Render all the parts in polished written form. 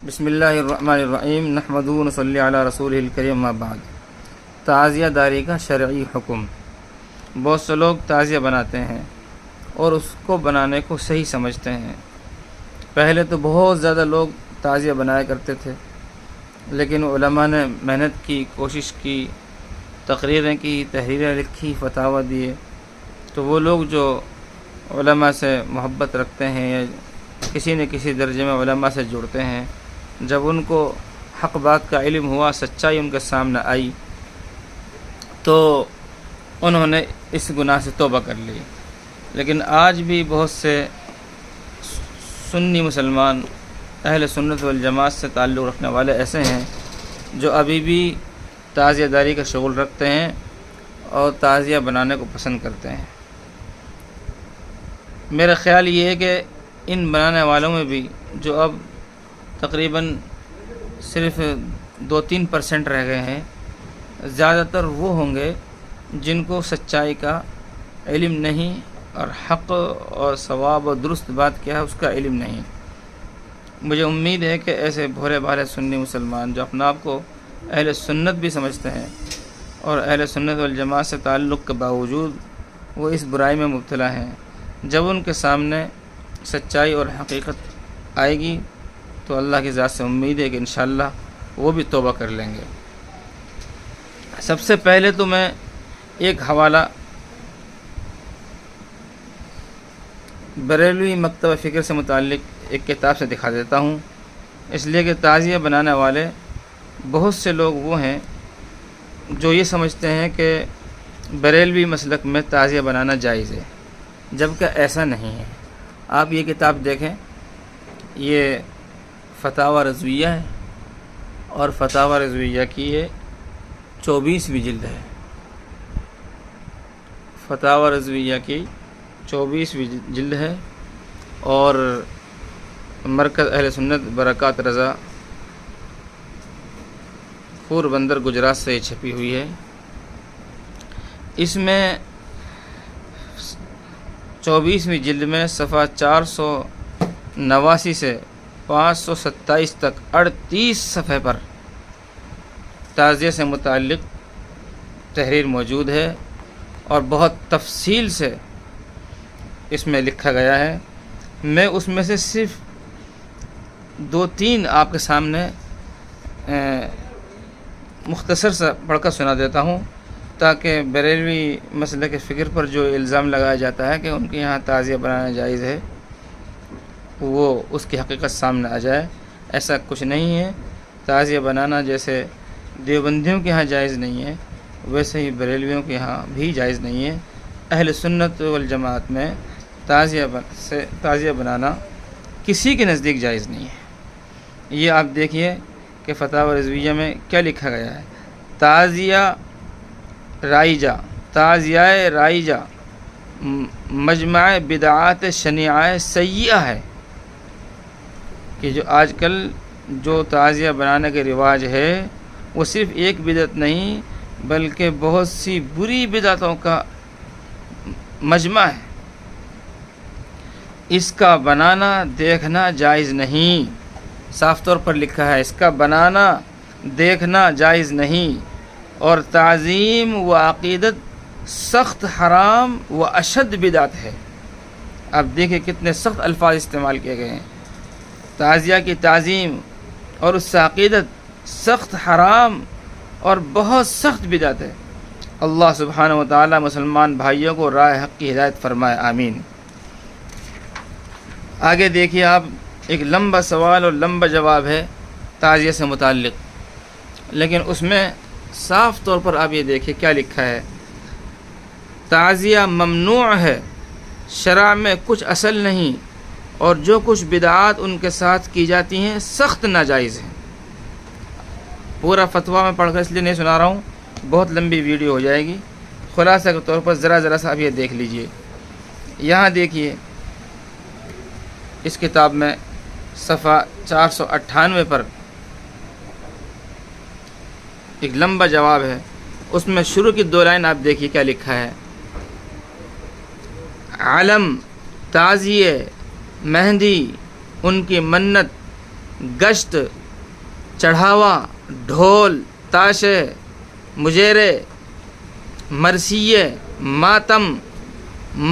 بسم اللہ الرحمن الرحیم نحمدہ و نصلی علی رسولہ الکریم اما بعد۔ تعزیہ داری کا شرعی حکم۔ بہت سے لوگ تعزیہ بناتے ہیں اور اس کو بنانے کو صحیح سمجھتے ہیں۔ پہلے تو بہت زیادہ لوگ تعزیہ بنایا کرتے تھے، لیکن علماء نے محنت کی، کوشش کی، تقریریں کی، تحریریں لکھی، فتاوی دیے، تو وہ لوگ جو علماء سے محبت رکھتے ہیں یا کسی نہ کسی درجے میں علماء سے جڑتے ہیں، جب ان کو حق بات کا علم ہوا، سچائی ان کے سامنے آئی، تو انہوں نے اس گناہ سے توبہ کر لی۔ لیکن آج بھی بہت سے سنی مسلمان اہل سنت والجماعت سے تعلق رکھنے والے ایسے ہیں جو ابھی بھی تعزیہ داری کا شغل رکھتے ہیں اور تعزیہ بنانے کو پسند کرتے ہیں۔ میرا خیال یہ ہے کہ ان بنانے والوں میں بھی جو اب تقریباً صرف 2-3% رہ گئے ہیں، زیادہ تر وہ ہوں گے جن کو سچائی کا علم نہیں اور حق اور ثواب اور درست بات کیا ہے اس کا علم نہیں۔ مجھے امید ہے کہ ایسے بھولے بھالے سنی مسلمان جو اپنا آپ کو اہل سنت بھی سمجھتے ہیں اور اہل سنت والجماعت سے تعلق کے باوجود وہ اس برائی میں مبتلا ہیں، جب ان کے سامنے سچائی اور حقیقت آئے گی تو اللہ کی ذات سے امید ہے کہ انشاءاللہ وہ بھی توبہ کر لیں گے۔ سب سے پہلے تو میں ایک حوالہ بریلوی مکتبہ فکر سے متعلق ایک کتاب سے دکھا دیتا ہوں، اس لیے کہ تعزیہ بنانے والے بہت سے لوگ وہ ہیں جو یہ سمجھتے ہیں کہ بریلوی مسلک میں تعزیہ بنانا جائز ہے، جبکہ ایسا نہیں ہے۔ آپ یہ کتاب دیکھیں، یہ فتاوی رضویہ ہے اور فتاوی رضویہ کی یہ 24ویں جلد ہے۔ فتاوی رضویہ کی 24ویں جلد ہے اور مرکز اہل سنت برکات رضا پور بندر گجرات سے یہ چھپی ہوئی ہے۔ اس میں 24ویں جلد میں صفحہ 489 سے 527 تک 38 صفحے پر تعزیہ سے متعلق تحریر موجود ہے اور بہت تفصیل سے اس میں لکھا گیا ہے۔ میں اس میں سے صرف 2-3 آپ کے سامنے مختصر سا پڑھ کر سنا دیتا ہوں، تاکہ بریلوی مسئلے کے فکر پر جو الزام لگایا جاتا ہے کہ ان کے یہاں تعزیہ بنانا جائز ہے، وہ اس کی حقیقت سامنے آ جائے۔ ایسا کچھ نہیں ہے۔ تعزیہ بنانا جیسے دیوبندیوں کے یہاں جائز نہیں ہے، ویسے ہی بریلویوں کے یہاں بھی جائز نہیں ہے۔ اہل سنت والجماعت میں تعزیہ بنانا کسی کے نزدیک جائز نہیں ہے۔ یہ آپ دیکھیے کہ فتاوی رضویہ میں کیا لکھا گیا ہے۔ تعزیہ رائجہ مجمع بدعات شنیعہ سیئہ ہے، کہ جو آج کل جو تعزیہ بنانے کے رواج ہے وہ صرف ایک بدعت نہیں بلکہ بہت سی بری بدعتوں کا مجمع ہے۔ اس کا بنانا دیکھنا جائز نہیں، صاف طور پر لکھا ہے، اس کا بنانا دیکھنا جائز نہیں، اور تعظیم و عقیدت سخت حرام و اشد بدعت ہے۔ اب دیکھیں کتنے سخت الفاظ استعمال کیے گئے ہیں۔ تعزیہ کی تعظیم اور اس سے عقیدت سخت حرام اور بہت سخت بدعت ہے۔ اللہ سبحانہ و تعالی مسلمان بھائیوں کو راہ حق کی ہدایت فرمائے، آمین۔ آگے دیکھیے آپ، ایک لمبا سوال اور لمبا جواب ہے تعزیہ سے متعلق، لیکن اس میں صاف طور پر آپ یہ دیکھیے کیا لکھا ہے۔ تعزیہ ممنوع ہے، شرع میں کچھ اصل نہیں، اور جو کچھ بدعات ان کے ساتھ کی جاتی ہیں سخت ناجائز ہیں۔ پورا فتویٰ میں پڑھ کر اس لیے نہیں سنا رہا ہوں، بہت لمبی ویڈیو ہو جائے گی۔ خلاصہ کے طور پر ذرا سا آپ یہ دیکھ لیجئے۔ یہاں دیکھیے اس کتاب میں صفحہ 498 پر ایک لمبا جواب ہے، اس میں شروع کی 2 لائن آپ دیکھیے کیا لکھا ہے۔ علم، تعزیے، مہندی، ان کی منت گشت، چڑھاوا، ڈھول، تاشے، مجیرے، مرثیے، ماتم،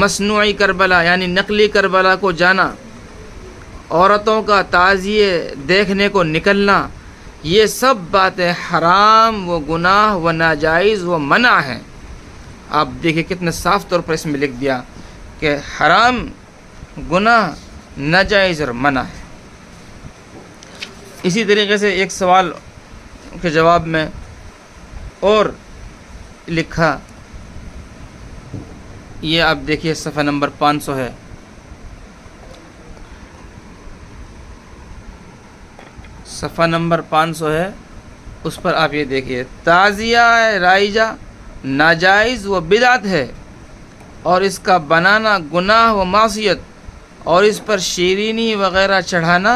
مصنوعی کربلا یعنی نقلی کربلا کو جانا، عورتوں کا تعزیے دیکھنے کو نکلنا، یہ سب باتیں حرام و گناہ و ناجائز و منع ہیں۔ آپ دیکھیں کتنے صاف طور پر اس میں لکھ دیا کہ حرام، گناہ، ناجائز اور منع ہے۔ اسی طریقے سے ایک سوال کے جواب میں اور لکھا، یہ آپ دیکھیے صفحہ نمبر 500 ہے۔ صفحہ نمبر 500 ہے، اس پر آپ یہ دیکھیے، تعزیہ رائجہ ناجائز و بدعت ہے اور اس کا بنانا گناہ و معصیت اور اس پر شیرینی وغیرہ چڑھانا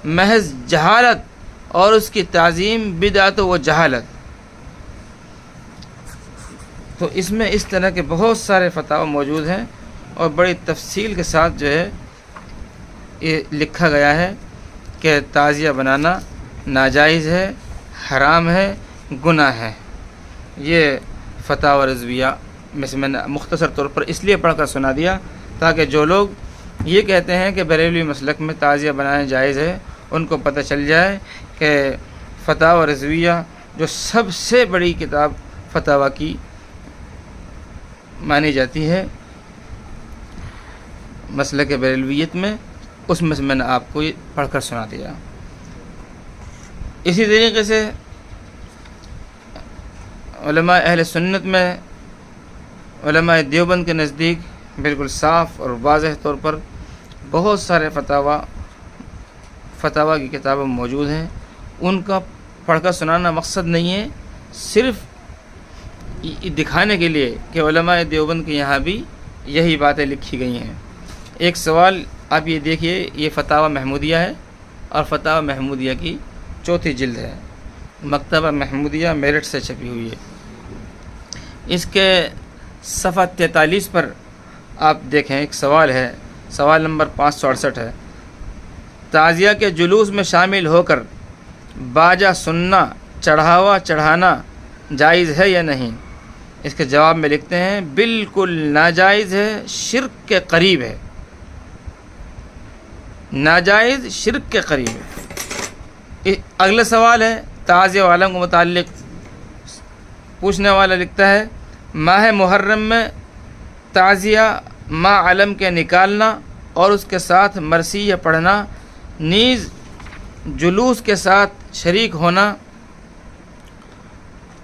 محض جہالت اور اس کی تعظیم بدعت و جہالت۔ تو اس میں اس طرح کے بہت سارے فتاوی موجود ہیں اور بڑی تفصیل کے ساتھ جو ہے یہ لکھا گیا ہے کہ تعزیہ بنانا ناجائز ہے، حرام ہے، گناہ ہے۔ یہ فتاوی رضویہ میں سے میں نے مختصر طور پر اس لیے پڑھ کر سنا دیا تاکہ جو لوگ یہ کہتے ہیں کہ بریلوی مسلک میں تعزیہ بنانا جائز ہے ان کو پتہ چل جائے کہ فتاوی رضویہ جو سب سے بڑی کتاب فتاوی کی مانی جاتی ہے مسلک بریلویت میں، اس میں سے میں نے آپ کو یہ پڑھ کر سنا دیا۔ اسی طریقے سے علماء اہل سنت میں، علماء دیوبند کے نزدیک بالکل صاف اور واضح طور پر بہت سارے فتاوی کی کتابیں موجود ہیں۔ ان کا پڑھ کر سنانا مقصد نہیں ہے، صرف دکھانے کے لیے کہ علماء دیوبند کے یہاں بھی یہی باتیں لکھی گئی ہیں۔ ایک سوال آپ یہ دیکھیے، یہ فتاوی محمودیہ ہے اور فتاوی محمودیہ کی 4تھی جلد ہے، مکتبہ محمودیہ میرٹھ سے چھپی ہوئی ہے۔ اس کے صفحہ 43 پر آپ دیکھیں، ایک سوال ہے، سوال نمبر 568 ہے، تعزیہ کے جلوس میں شامل ہو کر باجا سننا، چڑھاوا چڑھانا جائز ہے یا نہیں؟ اس کے جواب میں لکھتے ہیں بالکل ناجائز ہے، شرک کے قریب ہے، ناجائز شرک کے قریب ہے۔ اگلا سوال ہے تعزیہ عالم کو متعلق، پوچھنے والا لکھتا ہے ماہ محرم میں تعزیہ ماہ علم کے نکالنا اور اس کے ساتھ مرثیہ پڑھنا، نیز جلوس کے ساتھ شریک ہونا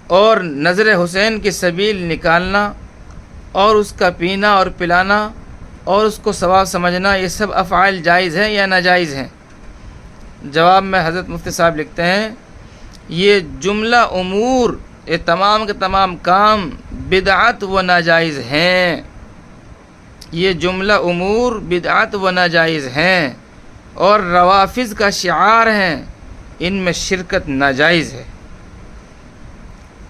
اور نظر حسین کی سبیل نکالنا اور اس کا پینا اور پلانا اور اس کو ثواب سمجھنا، یہ سب افعال جائز ہیں یا ناجائز ہیں؟ جواب میں حضرت مفتی صاحب لکھتے ہیں یہ جملہ امور، یہ تمام کے تمام کام بدعت و ناجائز ہیں، یہ جملہ امور بدعت و ناجائز ہیں اور روافض کا شعار ہیں، ان میں شرکت ناجائز ہے۔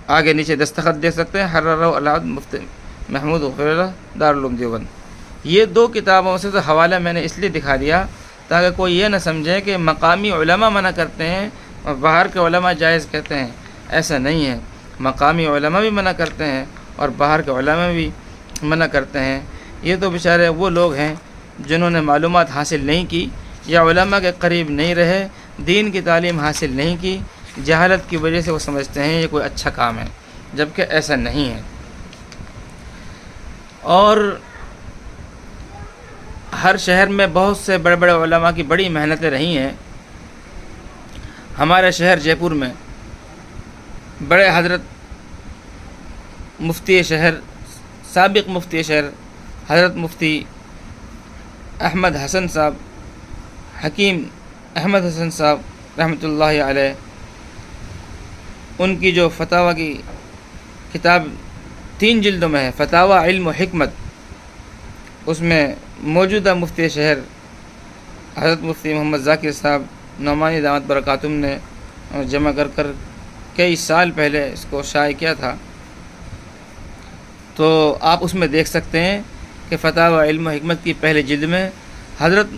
آگے نیچے دستخط دیکھ سکتے ہیں، حررہ علامہ مفتی محمود غفیر دارالعلوم دیوبند۔ یہ 2 کتابوں سے تو حوالہ میں نے اس لیے دکھا دیا تاکہ کوئی یہ نہ سمجھے کہ مقامی علماء منع کرتے ہیں اور باہر کے علماء جائز کہتے ہیں، ایسا نہیں ہے۔ مقامی علماء بھی منع کرتے ہیں اور باہر کے علماء بھی منع کرتے ہیں۔ یہ تو بیچارے وہ لوگ ہیں جنہوں نے معلومات حاصل نہیں کی یا علماء کے قریب نہیں رہے، دین کی تعلیم حاصل نہیں کی، جہالت کی وجہ سے وہ سمجھتے ہیں یہ کوئی اچھا کام ہے، جبکہ ایسا نہیں ہے۔ اور ہر شہر میں بہت سے بڑے بڑے علماء کی بڑی محنتیں رہی ہیں۔ ہمارے شہر جے پور میں بڑے حضرت مفتی شہر، سابق مفتی شہر حضرت مفتی احمد حسن صاحب، حکیم احمد حسن صاحب رحمۃ اللہ علیہ، ان کی جو فتاوی کی کتاب 3 جلدوں میں ہے، فتاوی علم و حکمت، اس میں موجودہ مفتی شہر حضرت مفتی محمد ذاکر صاحب نعمانی دامت برکاتہم نے جمع کر کئی سال پہلے اس کو شائع کیا تھا، تو آپ اس میں دیکھ سکتے ہیں کہ فتاوی علم و حکمت کی پہلے جلد میں حضرت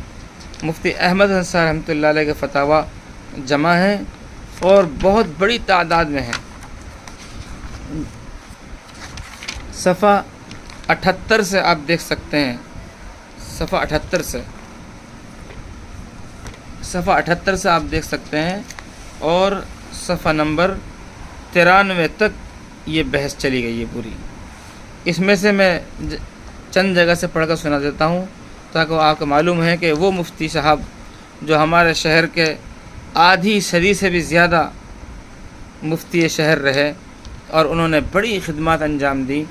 مفتی احمد حسن صاحب رحمۃ اللہ علیہ کے فتاوی جمع ہیں اور بہت بڑی تعداد میں ہیں۔ صفحہ 78 سے آپ دیکھ سکتے ہیں، صفحہ 78 سے آپ دیکھ سکتے ہیں، اور صفحہ نمبر 93 تک یہ بحث چلی گئی ہے پوری۔ اس میں سے میں چند جگہ سے پڑھ کر سنا دیتا ہوں تاکہ آپ کو معلوم ہے کہ وہ مفتی صاحب جو ہمارے شہر کے آدھی صدی سے بھی زیادہ مفتی شہر رہے اور انہوں نے بڑی خدمات انجام دی،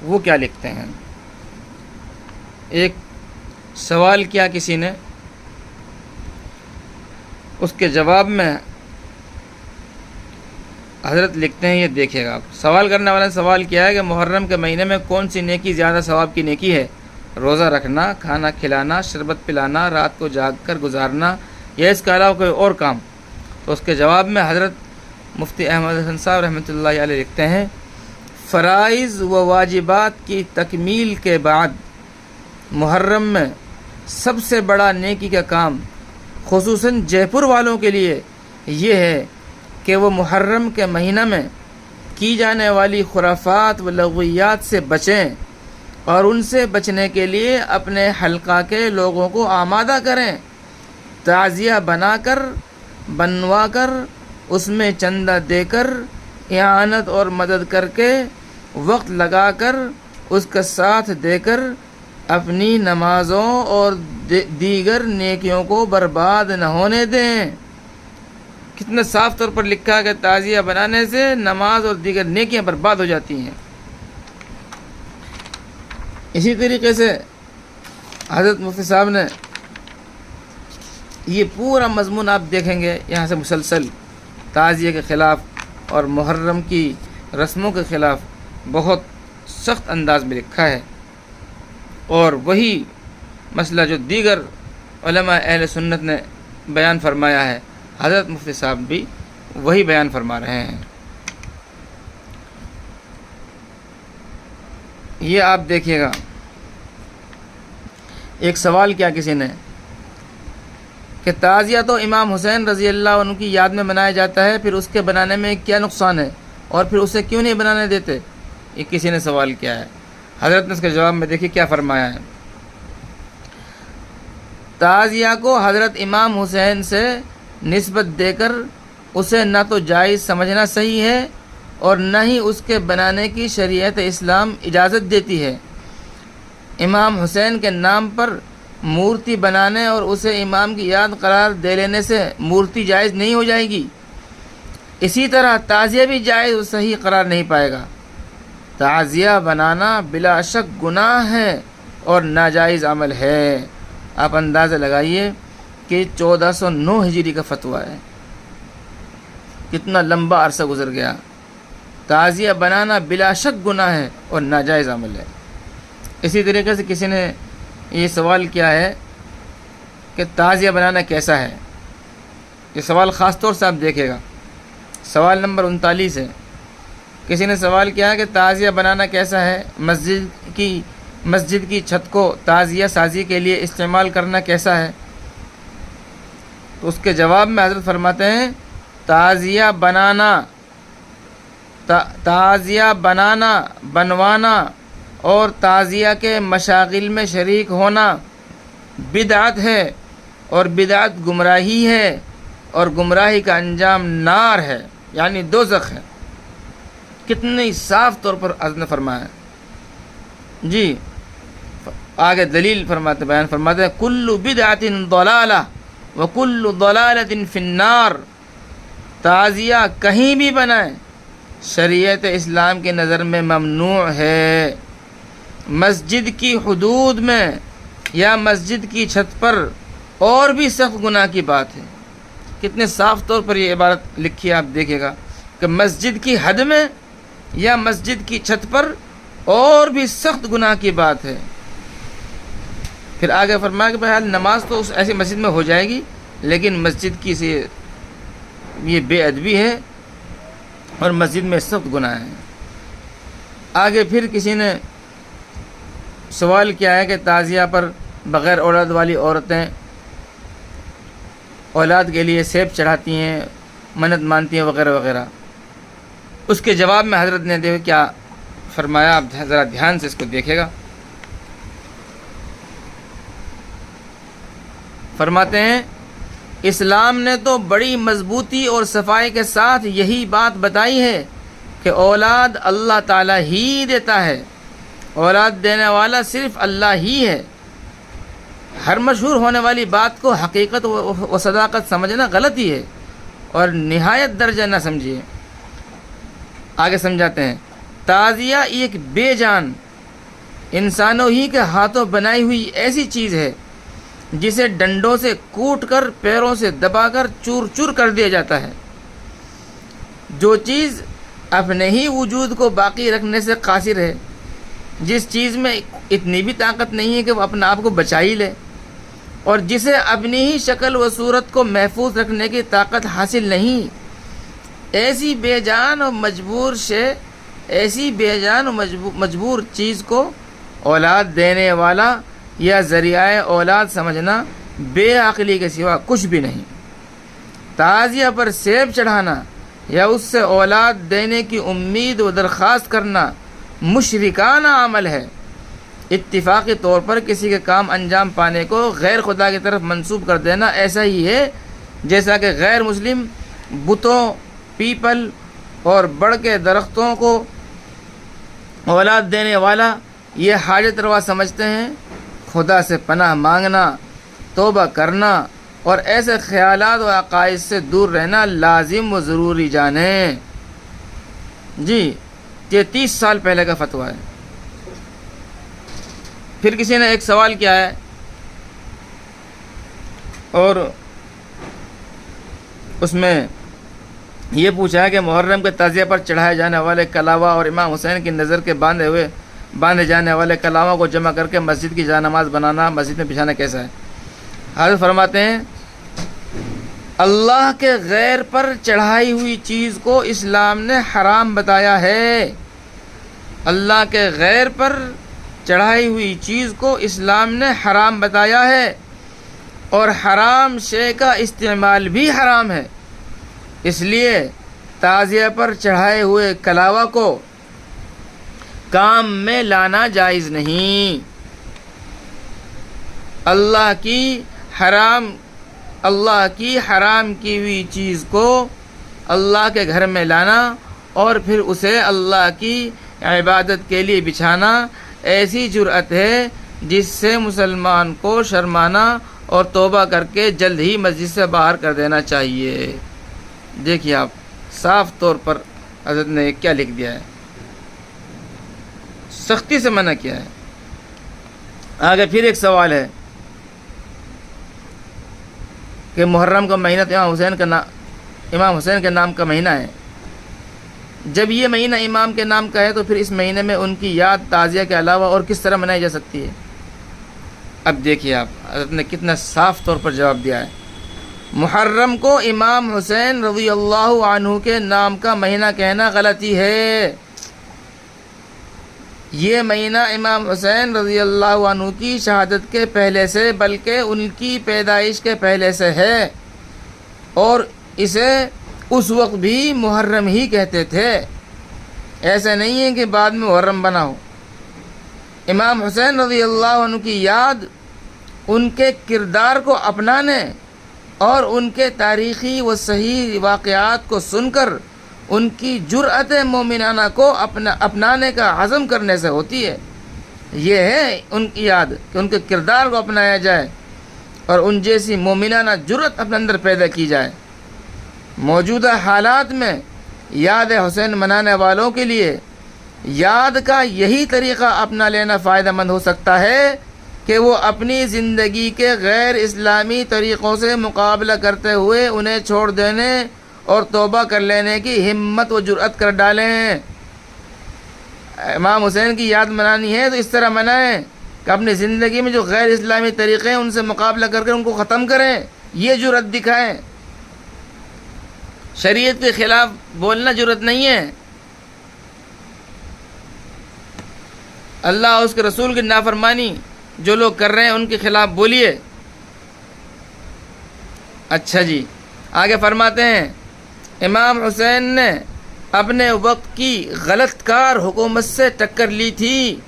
وہ کیا لکھتے ہیں۔ ایک سوال کیا کسی نے، اس کے جواب میں حضرت لکھتے ہیں، یہ دیکھیے گا آپ۔ سوال کرنے والے نے سوال کیا ہے کہ محرم کے مہینے میں کون سی نیکی زیادہ ثواب کی نیکی ہے؟ روزہ رکھنا، کھانا کھلانا، شربت پلانا، رات کو جاگ کر گزارنا، یا اس کے علاوہ کوئی اور کام؟ تو اس کے جواب میں حضرت مفتی احمد حسن صاحب رحمۃ اللہ علیہ لکھتے ہیں، فرائض و واجبات کی تکمیل کے بعد محرم میں سب سے بڑا نیکی کا کام خصوصاً جے پور والوں کے لیے یہ ہے کہ وہ محرم کے مہینہ میں کی جانے والی خرافات و لغویات سے بچیں اور ان سے بچنے کے لیے اپنے حلقہ کے لوگوں کو آمادہ کریں، تعزیہ بنوا کر اس میں چندہ دے کر، اعانت اور مدد کر کے، وقت لگا کر، اس کا ساتھ دے کر اپنی نمازوں اور دیگر نیکیوں کو برباد نہ ہونے دیں۔ کتنے صاف طور پر لکھا ہے کہ تعزیہ بنانے سے نماز اور دیگر نیکیاں برباد ہو جاتی ہیں۔ اسی طریقے سے حضرت مفتی صاحب نے یہ پورا مضمون آپ دیکھیں گے یہاں سے مسلسل تعزیہ کے خلاف اور محرم کی رسموں کے خلاف بہت سخت انداز میں لکھا ہے، اور وہی مسئلہ جو دیگر علماء اہل سنت نے بیان فرمایا ہے، حضرت مفتی صاحب بھی وہی بیان فرما رہے ہیں۔ یہ آپ دیکھیے گا، ایک سوال کیا کسی نے کہ تعزیہ تو امام حسین رضی اللہ عنہ کی یاد میں منایا جاتا ہے، پھر اس کے بنانے میں کیا نقصان ہے اور پھر اسے کیوں نہیں بنانے دیتے؟ یہ کسی نے سوال کیا ہے۔ حضرت نے اس کے جواب میں دیکھیے کیا فرمایا ہے، تعزیہ کو حضرت امام حسین سے نسبت دے کر اسے نہ تو جائز سمجھنا صحیح ہے اور نہ ہی اس کے بنانے کی شریعت اسلام اجازت دیتی ہے۔ امام حسین کے نام پر مورتی بنانے اور اسے امام کی یاد قرار دے لینے سے مورتی جائز نہیں ہو جائے گی، اسی طرح تعزیہ بھی جائز و صحیح قرار نہیں پائے گا۔ تعزیہ بنانا بلا شک گناہ ہے اور ناجائز عمل ہے۔ آپ اندازہ لگائیے کہ 1409 ہجری کا فتویٰ ہے، کتنا لمبا عرصہ گزر گیا۔ تعزیہ بنانا بلا شک گناہ ہے اور ناجائز عمل ہے۔ اسی طریقے سے کسی نے یہ سوال کیا ہے کہ تعزیہ بنانا کیسا ہے۔ یہ سوال خاص طور سے آپ دیکھے گا، سوال نمبر 39 ہے۔ کسی نے سوال کیا ہے کہ تعزیہ بنانا کیسا ہے، مسجد کی چھت کو تعزیہ سازی کے لیے استعمال کرنا کیسا ہے؟ تو اس کے جواب میں حضرت فرماتے ہیں، تعزیہ بنانا، بنوانا اور تعزیہ کے مشاغل میں شریک ہونا بدعت ہے، اور بدعت گمراہی ہے، اور گمراہی کا انجام نار ہے، یعنی دوزخ ہے۔ کتنی صاف طور پر حضرت نے فرمایا جی۔ آگے دلیل بیان فرماتے ہیں، کل بدعت ضلالہ وکل ضلالۃ فی النار۔ تعزیہ کہیں بھی بنائیں شریعت اسلام کی نظر میں ممنوع ہے، مسجد کی حدود میں یا مسجد کی چھت پر اور بھی سخت گناہ کی بات ہے۔ کتنے صاف طور پر یہ عبارت لکھی ہے، آپ دیکھیے گا کہ مسجد کی حد میں یا مسجد کی چھت پر اور بھی سخت گناہ کی بات ہے۔ پھر آگے فرمایا کہ بہرحال نماز تو اس ایسی مسجد میں ہو جائے گی، لیکن مسجد کی سے یہ بے ادبی ہے اور مسجد میں سخت گناہ ہے۔ آگے پھر کسی نے سوال کیا ہے کہ تعزیہ پر بغیر اولاد والی عورتیں اولاد کے لیے سیب چڑھاتی ہیں، منت مانتی ہیں وغیرہ وغیرہ، اس کے جواب میں حضرت نے دیکھو کیا فرمایا، آپ ذرا دھیان سے اس کو دیکھے گا۔ فرماتے ہیں اسلام نے تو بڑی مضبوطی اور صفائی کے ساتھ یہی بات بتائی ہے کہ اولاد اللہ تعالیٰ ہی دیتا ہے، اولاد دینے والا صرف اللہ ہی ہے۔ ہر مشہور ہونے والی بات کو حقیقت و صداقت سمجھنا غلط ہی ہے اور نہایت درجہ نہ سمجھیے۔ آگے سمجھاتے ہیں، تعزیہ ایک بے جان انسانوں ہی کے ہاتھوں بنائی ہوئی ایسی چیز ہے جسے ڈنڈوں سے کوٹ کر پیروں سے دبا کر چور چور کر دیا جاتا ہے۔ جو چیز اپنے ہی وجود کو باقی رکھنے سے قاصر ہے، جس چیز میں اتنی بھی طاقت نہیں ہے کہ وہ اپنے آپ کو بچا ہی لے، اور جسے اپنی ہی شکل و صورت کو محفوظ رکھنے کی طاقت حاصل نہیں، ایسی بے جان و مجبور چیز کو اولاد دینے والا یا ذریعہ اولاد سمجھنا بے عقلی کے سوا کچھ بھی نہیں۔ تعزیہ پر سیب چڑھانا یا اس سے اولاد دینے کی امید و درخواست کرنا مشرکانہ عمل ہے۔ اتفاقی طور پر کسی کے کام انجام پانے کو غیر خدا کی طرف منسوب کر دینا ایسا ہی ہے جیسا کہ غیر مسلم بتوں، پیپل اور بڑ کے درختوں کو اولاد دینے والا یہ حاجت روا سمجھتے ہیں۔ خدا سے پناہ مانگنا، توبہ کرنا اور ایسے خیالات و عقائد سے دور رہنا لازم و ضروری جانیں۔ جی یہ 30 سال پہلے کا فتویٰ ہے۔ پھر کسی نے ایک سوال کیا ہے اور اس میں یہ پوچھا ہے کہ محرم کے تعزیہ پر چڑھائے جانے والے کلاوہ اور امام حسین کی نظر کے باندھے جانے والے کلاووں کو جمع کر کے مسجد کی جانماز بنانا، مسجد میں بچھانا کیسا ہے؟ حضرت فرماتے ہیں اللہ کے غیر پر چڑھائی ہوئی چیز کو اسلام نے حرام بتایا ہے۔ اللہ کے غیر پر چڑھائی ہوئی چیز کو اسلام نے حرام بتایا ہے، اور حرام شے کا استعمال بھی حرام ہے۔ اس لیے تعزیہ پر چڑھائے ہوئے کلاوہ کو کام میں لانا جائز نہیں۔ اللہ کی حرام کی ہوئی چیز کو اللہ کے گھر میں لانا اور پھر اسے اللہ کی عبادت کے لیے بچھانا ایسی جرأت ہے جس سے مسلمان کو شرمانا اور توبہ کر کے جلد ہی مسجد سے باہر کر دینا چاہیے۔ دیکھیے آپ صاف طور پر حضرت نے کیا لکھ دیا ہے، سختی سے منع کیا ہے۔ آگے پھر ایک سوال ہے کہ محرم کا مہینہ تو امام حسین کے نام کا مہینہ ہے۔ جب یہ مہینہ امام کے نام کا ہے تو پھر اس مہینے میں ان کی یاد تعزیہ کے علاوہ اور کس طرح منائی جا سکتی ہے؟ اب دیکھیے آپ حضرت نے کتنا صاف طور پر جواب دیا ہے۔ محرم کو امام حسین رضی اللہ عنہ کے نام کا مہینہ کہنا غلطی ہے۔ یہ مہینہ امام حسین رضی اللہ عنہ کی شہادت کے پہلے سے بلکہ ان کی پیدائش کے پہلے سے ہے، اور اسے اس وقت بھی محرم ہی کہتے تھے، ایسا نہیں ہے کہ بعد میں محرم بنا ہو۔ امام حسین رضی اللہ عنہ کی یاد ان کے کردار کو اپنانے اور ان کے تاریخی و صحیح واقعات کو سن کر ان کی جرأت مومنانہ کو اپنانے کا عزم کرنے سے ہوتی ہے۔ یہ ہے ان کی یاد کہ ان کے کردار کو اپنایا جائے اور ان جیسی مومنانہ جرأت اپنے اندر پیدا کی جائے۔ موجودہ حالات میں یاد حسین منانے والوں کے لیے یاد کا یہی طریقہ اپنا لینا فائدہ مند ہو سکتا ہے کہ وہ اپنی زندگی کے غیر اسلامی طریقوں سے مقابلہ کرتے ہوئے انہیں چھوڑ دینے اور توبہ کر لینے کی ہمت و جرأت کر ڈالیں۔ امام حسین کی یاد منانی ہے تو اس طرح منائیں کہ اپنی زندگی میں جو غیر اسلامی طریقے ہیں ان سے مقابلہ کر کے ان کو ختم کریں، یہ جرأت دکھائیں۔ شریعت کے خلاف بولنا جرأت نہیں ہے۔ اللہ اور اس کے رسول کی نافرمانی جو لوگ کر رہے ہیں ان کے خلاف بولیے۔ اچھا جی، آگے فرماتے ہیں امام حسین نے اپنے وقت کی غلط کار حکومت سے ٹکر لی تھی۔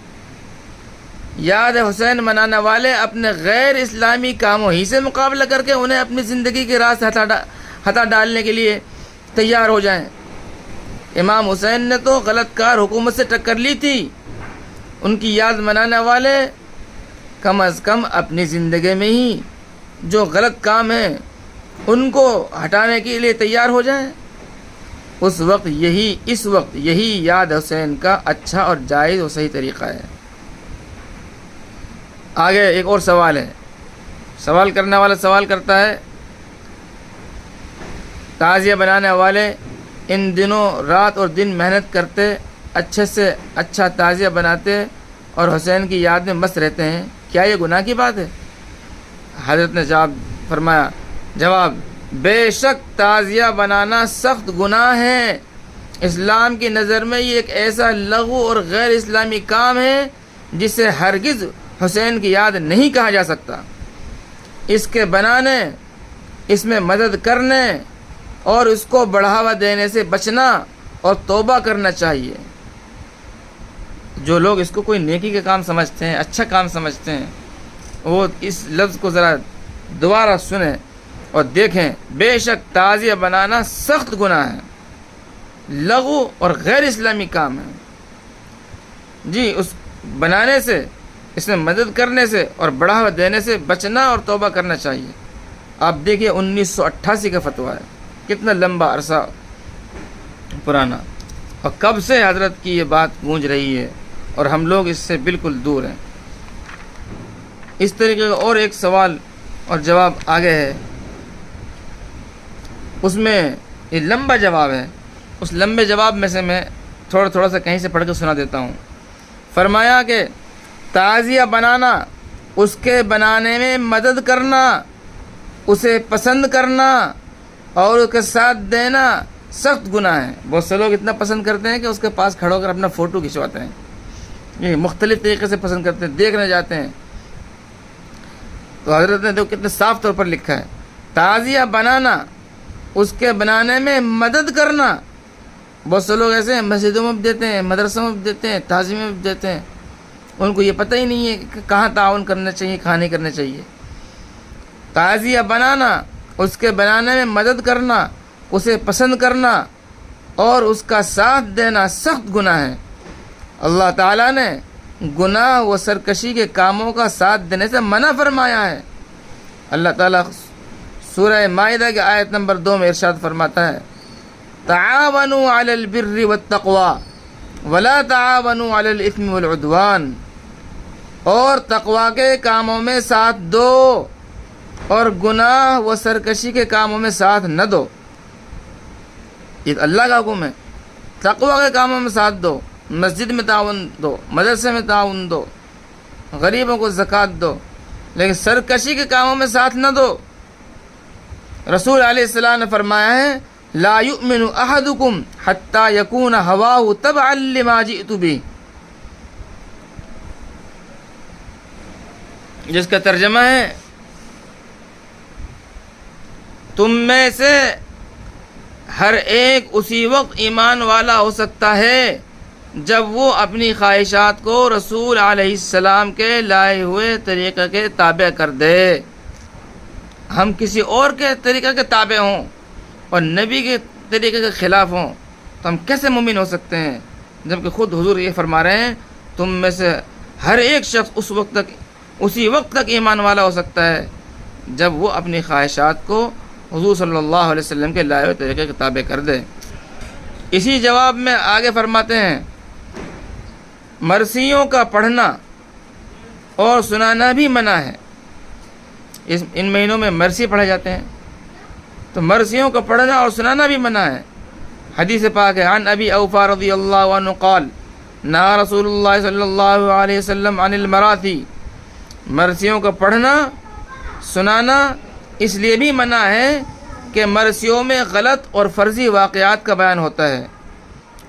یاد حسین منانے والے اپنے غیر اسلامی کاموں ہی سے مقابلہ کر کے انہیں اپنی زندگی کے راہ سے ہٹا ڈالنے کے لیے تیار ہو جائیں۔ امام حسین نے تو غلط کار حکومت سے ٹکر لی تھی، ان کی یاد منانے والے کم از کم اپنی زندگی میں ہی جو غلط کام ہیں ان کو ہٹانے کے لیے تیار ہو جائیں۔ اس وقت یہی یاد حسین کا اچھا اور جائز اور صحیح طریقہ ہے۔ آگے ایک اور سوال ہے، سوال کرنے والا سوال کرتا ہے تعزیہ بنانے والے ان دنوں رات اور دن محنت کرتے، اچھے سے اچھا تعزیہ بناتے اور حسین کی یاد میں مست رہتے ہیں، کیا یہ گناہ کی بات ہے؟ حضرت نے جواب بے شک تعزیہ بنانا سخت گناہ ہے۔ اسلام کی نظر میں یہ ایک ایسا لغو اور غیر اسلامی کام ہے جسے ہرگز حسین کی یاد نہیں کہا جا سکتا۔ اس کے بنانے، اس میں مدد کرنے اور اس کو بڑھاوا دینے سے بچنا اور توبہ کرنا چاہیے۔ جو لوگ اس کو کوئی نیکی کا کام سمجھتے ہیں، اچھا کام سمجھتے ہیں، وہ اس لفظ کو ذرا دوبارہ سنیں اور دیکھیں، بے شک تعزیہ بنانا سخت گناہ ہے، لغو اور غیر اسلامی کام ہے جی۔ اس بنانے سے، اس میں مدد کرنے سے اور بڑھاوا دینے سے بچنا اور توبہ کرنا چاہیے۔ آپ دیکھیے 1988 کا فتویٰ ہے، کتنا لمبا عرصہ پرانا، اور کب سے حضرت کی یہ بات گونج رہی ہے اور ہم لوگ اس سے بالکل دور ہیں۔ اس طریقے کا اور ایک سوال اور جواب آگے ہے، اس میں یہ لمبا جواب ہے، اس لمبے جواب میں سے میں تھوڑا سا کہیں سے پڑھ کے سنا دیتا ہوں۔ فرمایا کہ تعزیہ بنانا، اس کے بنانے میں مدد کرنا، اسے پسند کرنا اور اس کے ساتھ دینا سخت گناہ ہے۔ بہت سے لوگ اتنا پسند کرتے ہیں کہ اس کے پاس کھڑے ہو کر اپنا فوٹو کھنچواتے ہیں، یہ مختلف طریقے سے پسند کرتے ہیں، دیکھنے جاتے ہیں۔ تو حضرت نے دیکھو کتنے صاف طور پر لکھا ہے، تعزیہ بنانا، اس کے بنانے میں مدد کرنا۔ بہت سے لوگ ایسے ہیں مسجدوں میں بھی دیتے ہیں، مدرسوں میں بھی دیتے ہیں، تعزیے میں بھی دیتے ہیں، ان کو یہ پتہ ہی نہیں ہے کہ کہاں تعاون کرنا چاہیے، کہاں نہیں کرنا چاہیے۔ تعزیہ بنانا، اس کے بنانے میں مدد کرنا، اسے پسند کرنا اور اس کا ساتھ دینا سخت گناہ ہے۔ اللہ تعالیٰ نے گناہ و سرکشی کے کاموں کا ساتھ دینے سے منع فرمایا ہے۔ اللہ تعالیٰ سورہ مائدہ کی آیت نمبر 2 میں ارشاد فرماتا ہے، تعاونوا علی البر والتقوی ولا تعاونوا علی الاثم والعدوان، اور تقوی کے کاموں میں ساتھ دو اور گناہ و سرکشی کے کاموں میں ساتھ نہ دو۔ یہ اللہ کا حکم ہے، تقوی کے کاموں میں ساتھ دو، مسجد میں تعاون دو، مدرسے میں تعاون دو، غریبوں کو زکوٰۃ دو، لیکن سرکشی کے کاموں میں ساتھ نہ دو۔ رسول علیہ السلام نے فرمایا ہے، لا یؤمن احدکم حتی یکون ہواہ تبعا لما جئت بہ، جس کا ترجمہ ہے تم میں سے ہر ایک اسی وقت ایمان والا ہو سکتا ہے جب وہ اپنی خواہشات کو رسول علیہ السلام کے لائے ہوئے طریقے کے تابع کر دے۔ ہم کسی اور کے طریقے کے تابع ہوں اور نبی کے طریقے کے خلاف ہوں تو ہم کیسے مومن ہو سکتے ہیں؟ جبکہ خود حضور یہ فرما رہے ہیں، تم میں سے ہر ایک شخص اسی وقت تک ایمان والا ہو سکتا ہے جب وہ اپنی خواہشات کو حضور صلی اللہ علیہ وسلم کے لائے ہوئے طریقے کے تابع کر دے۔ اسی جواب میں آگے فرماتے ہیں، مرثیوں کا پڑھنا اور سنانا بھی منع ہے۔ ان مہینوں میں مرثی پڑھے جاتے ہیں، تو مرثیوں کا پڑھنا اور سنانا بھی منع ہے۔ حدیث پاک ہے، عن ابی اوفا رضی اللہ عنہ قال نہا رسول اللہ صلی اللہ علیہ وسلم عن المراثی، مرثیوں کا پڑھنا سنانا اس لیے بھی منع ہے کہ مرثیوں میں غلط اور فرضی واقعات کا بیان ہوتا ہے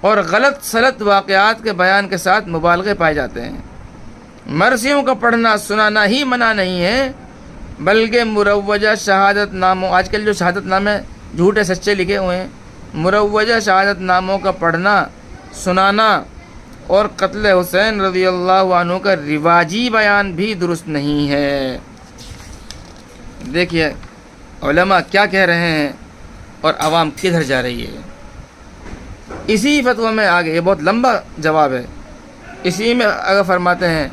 اور غلط سلط واقعات کے بیان کے ساتھ مبالغے پائے جاتے ہیں۔ مرثیوں کا پڑھنا سنانا ہی منع نہیں ہے، بلکہ مروجہ شہادت ناموں، آج کل جو شہادت نامے جھوٹے سچے لکھے ہوئے ہیں، مروجہ شہادت ناموں کا پڑھنا، سنانا اور قتل حسین رضی اللہ عنہ کا رواجی بیان بھی درست نہیں ہے۔ دیکھیے علماء کیا کہہ رہے ہیں اور عوام کدھر جا رہی ہے۔ اسی فتویٰ میں آگے، یہ بہت لمبا جواب ہے، اسی میں اگر فرماتے ہیں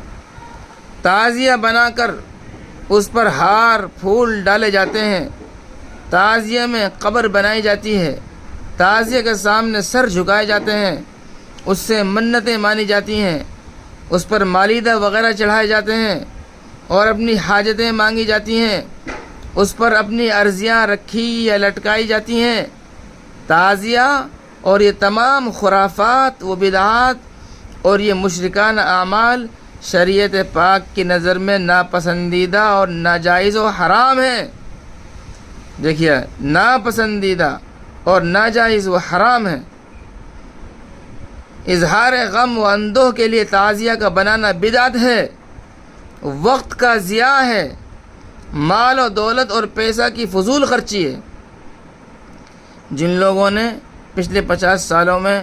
تعزیہ بنا کر اس پر ہار پھول ڈالے جاتے ہیں، تعزیہ میں قبر بنائی جاتی ہے، تعزیہ کے سامنے سر جھکائے جاتے ہیں، اس سے منتیں مانی جاتی ہیں، اس پر مالیدہ وغیرہ چڑھائے جاتے ہیں اور اپنی حاجتیں مانگی جاتی ہیں، اس پر اپنی عرضیاں رکھی یا لٹکائی جاتی ہیں۔ تعزیہ اور یہ تمام خرافات و بدعات اور یہ مشرکانہ اعمال شریعت پاک کی نظر میں ناپسندیدہ اور ناجائز و حرام ہے۔ دیکھیے ناپسندیدہ اور ناجائز و حرام ہے۔ اظہار غم و اندوہ کے لیے تعزیہ کا بنانا بدعت ہے، وقت کا ضیاع ہے، مال و دولت اور پیسہ کی فضول خرچی ہے۔ جن لوگوں نے پچھلے 50 سالوں میں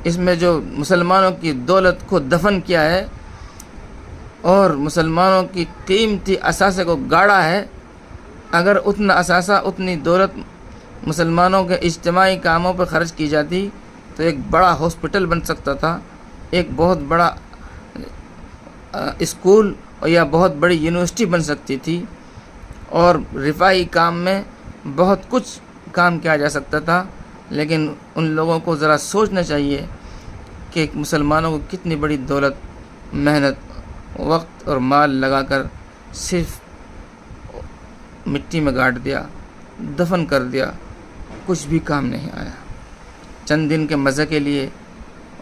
اس میں جو مسلمانوں کی دولت کو دفن کیا ہے اور مسلمانوں کی قیمتی اثاثے کو گاڑا ہے، اگر اتنا اثاثہ اتنی دولت مسلمانوں کے اجتماعی کاموں پر خرچ کی جاتی تو ایک بڑا ہاسپٹل بن سکتا تھا، ایک بہت بڑا اسکول یا بہت بڑی یونیورسٹی بن سکتی تھی، اور رفاہی کام میں بہت کچھ کام کیا جا سکتا تھا۔ لیکن ان لوگوں کو ذرا سوچنا چاہیے کہ مسلمانوں کو کتنی بڑی دولت، محنت، وقت اور مال لگا کر صرف مٹی میں گاڑ دیا، دفن کر دیا، کچھ بھی کام نہیں آیا۔ چند دن کے مزے کے لیے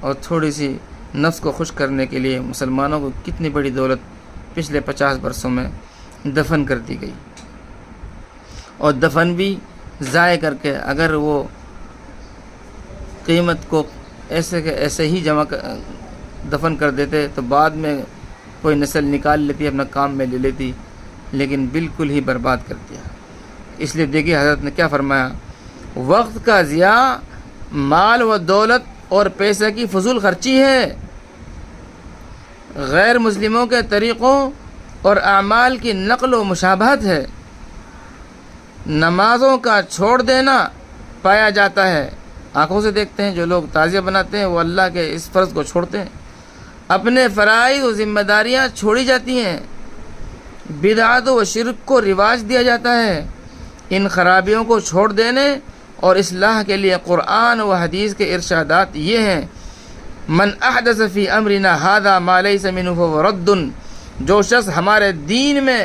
اور تھوڑی سی نفس کو خوش کرنے کے لیے مسلمانوں کو کتنی بڑی دولت پچھلے 50 برسوں میں دفن کر دی گئی، اور دفن بھی ضائع کر کے اگر وہ قیمت کو ایسے کہ ایسے ہی دفن کر دیتے تو بعد میں کوئی نسل نکال لیتی، اپنا کام میں لے لیتی، لیکن بالکل ہی برباد کر دیا۔ اس لیے دیکھیے حضرت نے کیا فرمایا، وقت کا ضیاع، مال و دولت اور پیسے کی فضول خرچی ہے، غیر مسلموں کے طریقوں اور اعمال کی نقل و مشابہت ہے، نمازوں کا چھوڑ دینا پایا جاتا ہے۔ آنکھوں سے دیکھتے ہیں جو لوگ تعزیہ بناتے ہیں وہ اللہ کے اس فرض کو چھوڑتے ہیں، اپنے فرائض و ذمہ داریاں چھوڑی جاتی ہیں، بدعات و شرک کو رواج دیا جاتا ہے۔ ان خرابیوں کو چھوڑ دینے اور اصلاح کے لیے قرآن و حدیث کے ارشادات یہ ہیں، من احدث فی امرنا ھذا ما لیس منہ فہو رد، جو شخص ہمارے دین میں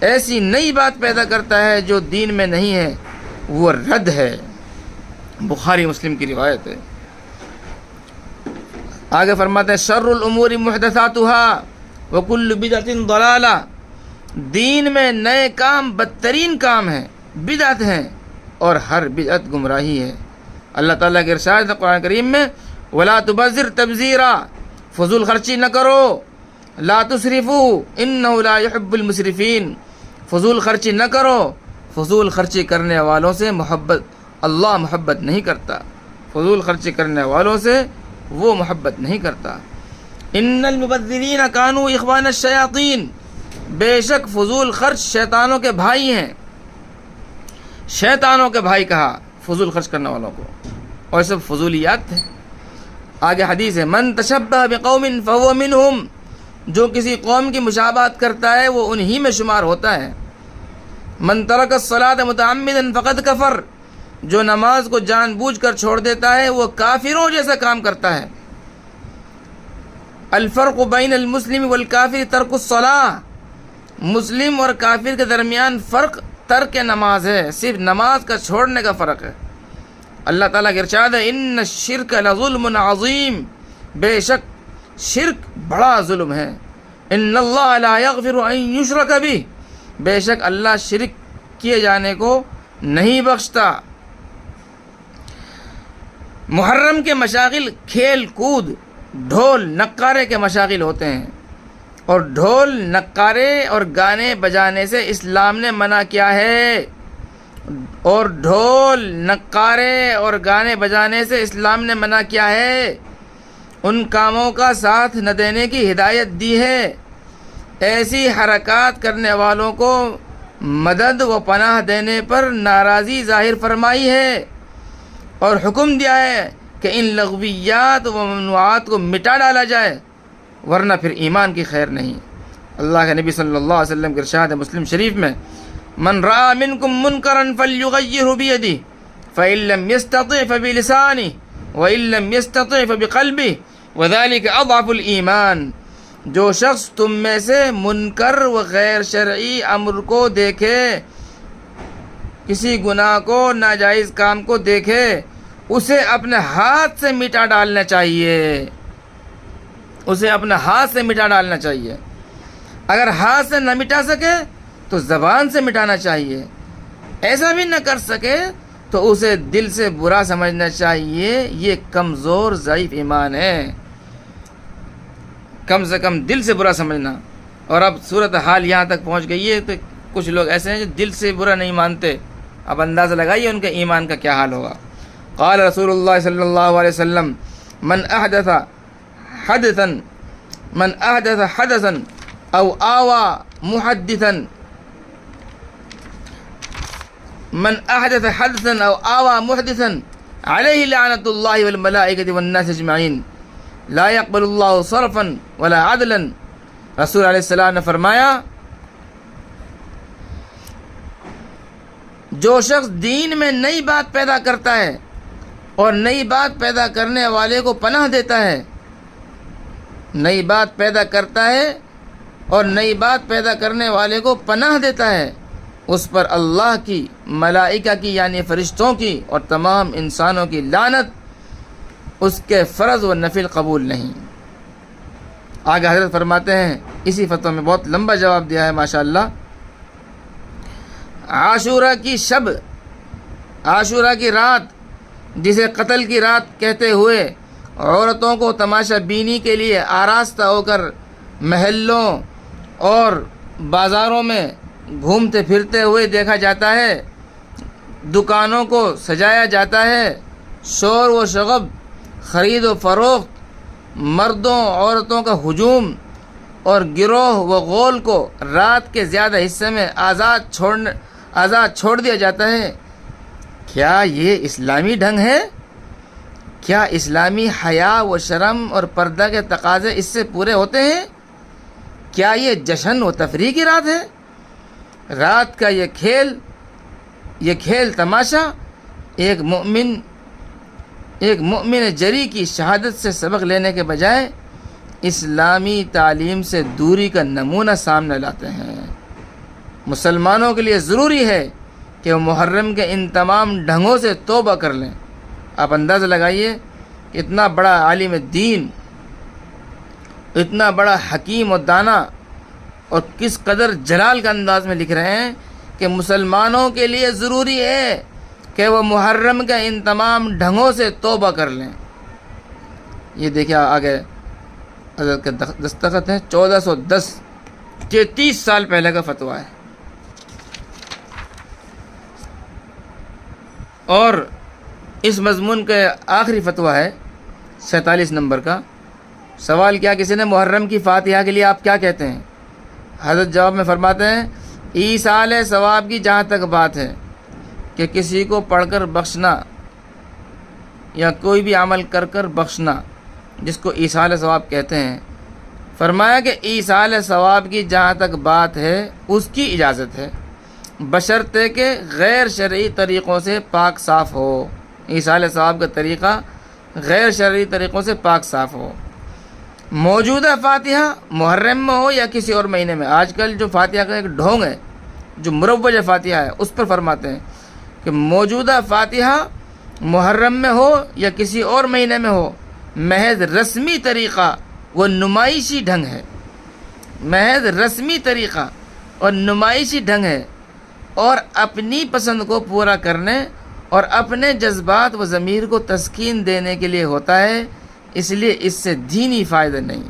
ایسی نئی بات پیدا کرتا ہے جو دین میں نہیں ہے وہ رد ہے۔ بخاری مسلم کی روایت ہے۔ آگے فرماتے ہیں شر الامور محدثاتها وکل بدعۃ ضلالہ، دین میں نئے کام بدترین کام ہیں، بدعت ہیں، اور ہر بدعت گمراہی ہے۔ اللہ تعالیٰ کے ارشاد قرآن کریم میں ولا تبذر تبذیرا، فضول خرچی نہ کرو، لا تسرفوا انہ لا يحب المسرفین، فضول خرچی نہ کرو، فضول خرچی کرنے والوں سے اللہ محبت نہیں کرتا، فضول خرچی کرنے والوں سے وہ محبت نہیں کرتا۔ ان المبذرین کانوا اخوان الشیاطین، بے شک فضول خرچ شیطانوں کے بھائی ہیں، شیطانوں کے بھائی کہا فضول خرچ کرنے والوں کو، اور سب فضولیات ہیں۔ آگے حدیث ہے من تشبہ بقوم فہو منہم، جو کسی قوم کی مشابہت کرتا ہے وہ انہی میں شمار ہوتا ہے۔ من ترک الصلاۃ متعمدا فقد کفر، جو نماز کو جان بوجھ کر چھوڑ دیتا ہے وہ کافروں جیسا کام کرتا ہے۔ الفرق بین المسلم والکافر ترک الصلاۃ، مسلم اور کافر کے درمیان فرق ترک نماز ہے، صرف نماز کا چھوڑنے کا فرق ہے۔ اللہ تعالیٰ کا ارشاد ہے ان الشرک لظلم عظیم، بے شک شرک بڑا ظلم ہے۔ ان اللہ لا یغفر ان یشرک بہ، بے شک اللہ شرک کیے جانے کو نہیں بخشتا۔ محرم کے مشاغل کھیل کود، ڈھول نقارے کے مشاغل ہوتے ہیں، اور ڈھول نقارے اور گانے بجانے سے اسلام نے منع کیا ہے، اور ڈھول نقارے اور گانے بجانے سے اسلام نے منع کیا ہے، ان کاموں کا ساتھ نہ دینے کی ہدایت دی ہے، ایسی حرکات کرنے والوں کو مدد و پناہ دینے پر ناراضی ظاہر فرمائی ہے، اور حکم دیا ہے کہ ان لغویات و ممنوعات کو مٹا ڈالا جائے، ورنہ پھر ایمان کی خیر نہیں۔ اللہ کے نبی صلی اللہ علیہ وسلم کے ارشاد ہے مسلم شریف میں، من رأى منكم منكرا فليغيره بيده فإن لم يستطع فبلسانه وإن لم يستطع فبقلبه وذلك أضعف الإيمان۔ جو شخص تم میں سے منکر و غیر شرعی امر کو دیکھے، کسی گناہ کو، ناجائز کام کو دیکھے، اسے اپنے ہاتھ سے مٹا ڈالنا چاہیے، اسے اپنے ہاتھ سے مٹا ڈالنا چاہیے۔ اگر ہاتھ سے نہ مٹا سکے تو زبان سے مٹانا چاہیے، ایسا بھی نہ کر سکے تو اسے دل سے برا سمجھنا چاہیے۔ یہ کمزور ضعیف ایمان ہے، کم سے کم دل سے برا سمجھنا۔ اور اب صورتحال یہاں تک پہنچ گئی ہے تو کچھ لوگ ایسے ہیں جو دل سے برا نہیں مانتے، اب اندازہ لگائیے ان کے ایمان کا کیا حال ہوگا۔ قال رسول اللہ صلی اللہ علیہ وسلم من احدث حدثا او آوى محدثا من احدث حدثا او آوى محدثا عليه لعنة الله والملائكة والناس اجمعین لا يقبل اللہ صرفا ولا عدلا۔ رسول علیہ السلام نے فرمایا، جو شخص دین میں نئی بات پیدا کرتا ہے اور نئی بات پیدا کرنے والے کو پناہ دیتا ہے، نئی بات پیدا کرتا ہے اور نئی بات پیدا کرنے والے کو پناہ دیتا ہے، اس پر اللہ کی، ملائکہ کی یعنی فرشتوں کی اور تمام انسانوں کی لعنت، اس کے فرض و نفل قبول نہیں۔ آگے حضرت فرماتے ہیں، اسی فتویٰ میں بہت لمبا جواب دیا ہے ماشاءاللہ۔ عاشورہ کی شب، عاشورہ کی رات، جسے قتل کی رات کہتے ہوئے عورتوں کو تماشا بینی کے لیے آراستہ ہو کر محلوں اور بازاروں میں گھومتے پھرتے ہوئے دیکھا جاتا ہے، دکانوں کو سجایا جاتا ہے، شور و شغب، خرید و فروخت، مردوں عورتوں کا ہجوم اور گروہ و غول کو رات کے زیادہ حصے میں آزاد چھوڑ دیا جاتا ہے، کیا یہ اسلامی ڈھنگ ہے؟ کیا اسلامی حیا و شرم اور پردہ کے تقاضے اس سے پورے ہوتے ہیں؟ کیا یہ جشن و تفریح کی رات ہے؟ رات کا یہ کھیل تماشا ایک مومن جری کی شہادت سے سبق لینے کے بجائے اسلامی تعلیم سے دوری کا نمونہ سامنے لاتے ہیں۔ مسلمانوں کے لیے ضروری ہے کہ وہ محرم کے ان تمام ڈھنگوں سے توبہ کر لیں۔ آپ اندازہ لگائیے کہ اتنا بڑا عالم دین، اتنا بڑا حکیم و دانا، اور کس قدر جلال کا انداز میں لکھ رہے ہیں کہ مسلمانوں کے لیے ضروری ہے کہ وہ محرم کے ان تمام ڈھنگوں سے توبہ کر لیں۔ یہ دیکھیں آگے حضرت کے دستخط ہیں، 1410، 33 سال پہلے کا فتویٰ ہے۔ اور اس مضمون کے آخری فتویٰ ہے 47 نمبر کا۔ سوال کیا کسی نے محرم کی فاتحہ کے لیے آپ کیا کہتے ہیں؟ حضرت جواب میں فرماتے ہیں، ایصال ثواب کی جہاں تک بات ہے کہ کسی کو پڑھ کر بخشنا یا کوئی بھی عمل کر کر بخشنا، جس کو ایصال ثواب کہتے ہیں، فرمایا کہ ایصال ثواب کی جہاں تک بات ہے اس کی اجازت ہے، بشرطے کہ غیر شرعی طریقوں سے پاک صاف ہو۔ ایصال ثواب کا طریقہ غیر شرعی طریقوں سے پاک صاف ہو۔ موجودہ فاتحہ محرم میں ہو یا کسی اور مہینے میں، آج کل جو فاتحہ کا ایک ڈھونگ ہے جو مروج فاتحہ ہے، اس پر فرماتے ہیں کہ موجودہ فاتحہ محرم میں ہو یا کسی اور مہینے میں ہو، محض رسمی طریقہ وہ نمائشی ڈھنگ ہے، محض رسمی طریقہ اور نمائشی ڈھنگ ہے، اور اپنی پسند کو پورا کرنے اور اپنے جذبات و ضمیر کو تسکین دینے کے لیے ہوتا ہے، اس لیے اس سے دینی فائدہ نہیں۔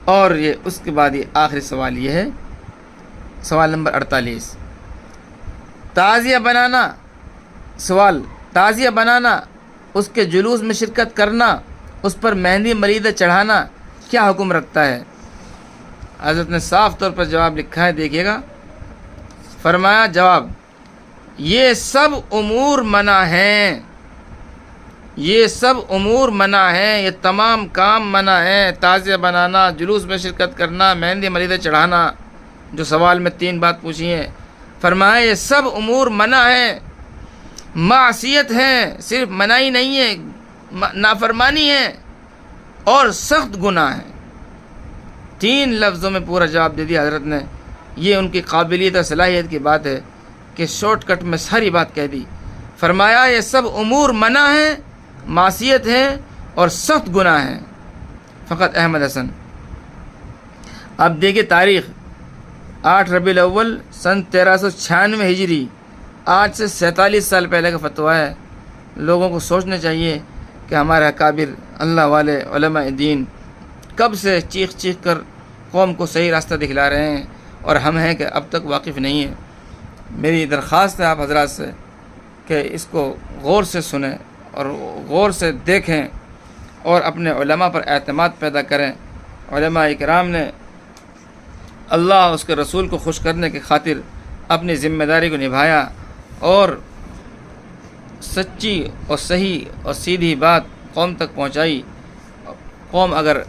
اور یہ اس کے بعد یہ آخری سوال یہ ہے، سوال نمبر 48، تعزیہ بنانا، سوال تعزیہ بنانا، اس کے جلوس میں شرکت کرنا، اس پر مہندی ملیدہ چڑھانا کیا حکم رکھتا ہے؟ حضرت نے صاف طور پر جواب لکھا ہے، دیکھیے گا۔ فرمایا جواب، یہ سب امور منع ہیں، یہ سب امور منع ہیں، یہ تمام کام منع ہیں، تعزیہ بنانا، جلوس میں شرکت کرنا، مہندی ملیدہ چڑھانا، جو سوال میں 3 بات پوچھی ہیں۔ فرمایا یہ سب امور منع ہیں، معصیت ہیں، صرف منائی نہیں ہے، نافرمانی ہے اور سخت گناہ ہے۔ 3 لفظوں میں پورا جواب دے دیا حضرت نے۔ یہ ان کی قابلیت اور صلاحیت کی بات ہے کہ شارٹ کٹ میں ساری بات کہہ دی۔ فرمایا یہ سب امور منع ہیں، معصیت ہیں اور سخت گناہ ہیں۔ فقط احمد حسن۔ اب دیکھیے تاریخ 8 ربیع الاول سن 1396 ہجری، آج سے 47 سال پہلے کا فتویٰ ہے۔ لوگوں کو سوچنا چاہیے کہ ہمارے اکابر اللہ والے علماء دین کب سے چیخ چیخ کر قوم کو صحیح راستہ دکھلا رہے ہیں، اور ہم ہیں کہ اب تک واقف نہیں ہیں۔ میری درخواست ہے آپ حضرات سے کہ اس کو غور سے سنیں اور غور سے دیکھیں اور اپنے علماء پر اعتماد پیدا کریں۔ علماء اکرام نے اللہ اور اس کے رسول کو خوش کرنے کی خاطر اپنی ذمہ داری کو نبھایا اور سچی اور صحیح اور سیدھی بات قوم تک پہنچائی۔ قوم اگر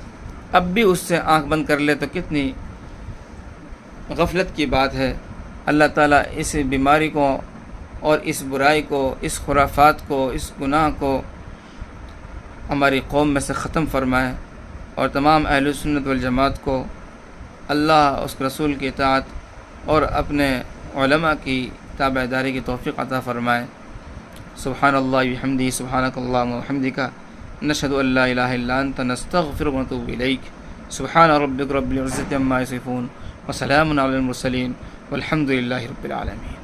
اب بھی اس سے آنکھ بند کر لے تو کتنی غفلت کی بات ہے۔ اللہ تعالیٰ اس بیماری کو اور اس برائی کو، اس خرافات کو، اس گناہ کو ہماری قوم میں سے ختم فرمائے، اور تمام اہل سنت والجماعت کو اللہ اس کے رسول کی اطاعت اور اپنے علماء کی تابع داری کی توفیق عطا فرمائے۔ سبحان اللہ وبحمدہ، سبحانک اللہم وبحمدک، نشہد ان لا الہ الا انت، نستغفرک ونتوب الیک۔ سبحان ربک رب العزۃ عما یصفون، وسلام علی المرسلین، والحمد للہ رب العالمین۔